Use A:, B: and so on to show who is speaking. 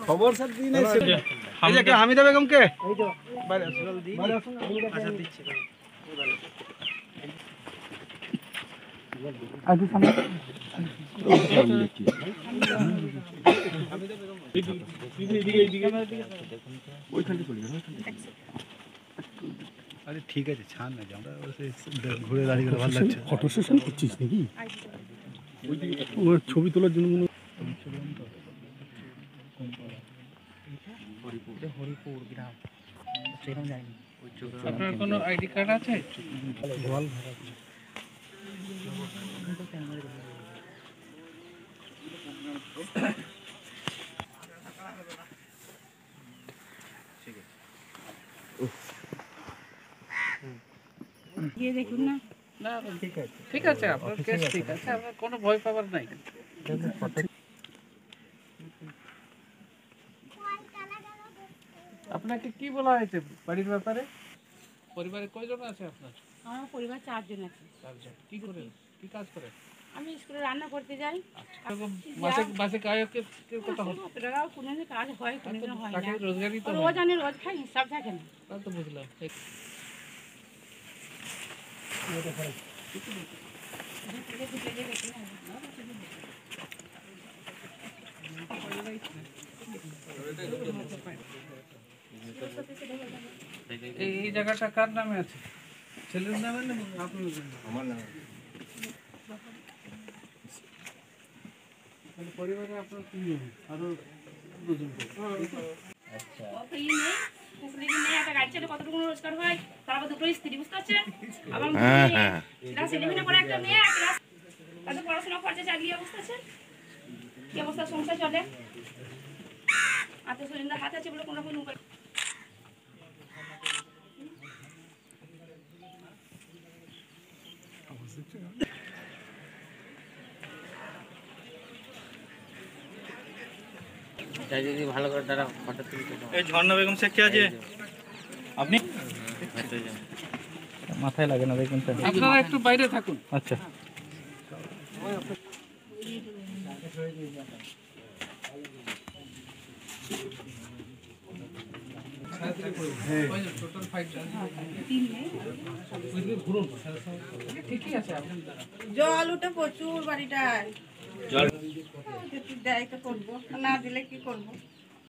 A: খবর স্যার দিন এসে এই যে কে হামিদা বেগম কে এই তো বাইরে আসুন বাইরে আসুন আচ্ছা দিচ্ছি আজ সামনে হামিদা বেগম এইদিকে ওইখানে চলে যান আরে ঠিক আছে ছাড় না আমরা ঘুরে দাঁড়িয়ে গেলে ভালো লাগছে ফটো সেশন করছিস নাকি ওর ছবি তোলার জন্য হরিপুর গ্রাম সেখানে যায়নি আপনার কোনো আইডি কার্ড আছে গোয়াল ঘর আছে
B: গিয়ে দেখুন না
C: না ঠিক আছে আপনার কেস ঠিক আছে আপনার কোনো ভয় পাবার নাই আপনাকে কি বলা হয়েছে বাড়ির ব্যাপারে পরিবারে কয়জন আছে আপনার
B: আমার পরিবার 4 জন আছে
C: কি করে কি কাজ করে
B: আমি স্কুলে রান্না করতে যাই
C: মাসে মাসে কায়কের কথা হয়
B: টাকাও কোনো কাজ হয় কোনো হয় না
C: রোজগারই তো
B: রোজ আনে রোজ খাই হিসাব থাকে না
C: তা তো বুঝলাম এই জায়গাটা কার নামে আছে ছেলের নামে না আপনার আমার নামে পরিবারে আপনার কি আরো দুজন
B: আচ্ছা ওই নেই ফ্যাসিলিটি নেই একটা গাড়ি ছেড়ে কতটুকু রোজগার হয় তারপর দুটো স্ত্রী বুঝতে পারছেন আবার ক্লাস 11 পরে একটা মেয়ে ক্লাস তাদের পড়াশোনা খরচা চালিয়ে বুঝতে পারছেন কি অবস্থা সংসার চলে শরীর হাত আছে বলে কোনো রকম উপায়
D: যদি ভালো করে তারা ফটো তুলতে
A: এই ঝর্ণা বেগম শেখ কে আছে আপনি মাথায় লাগে না দেখুন
C: আপনারা একটু বাইরে থাকুন
A: আচ্ছা
C: ঠিকই আছে
B: জল উঠে প্রচুর বাড়িটায় জল দেয় তো করবো না দিলে কি করবো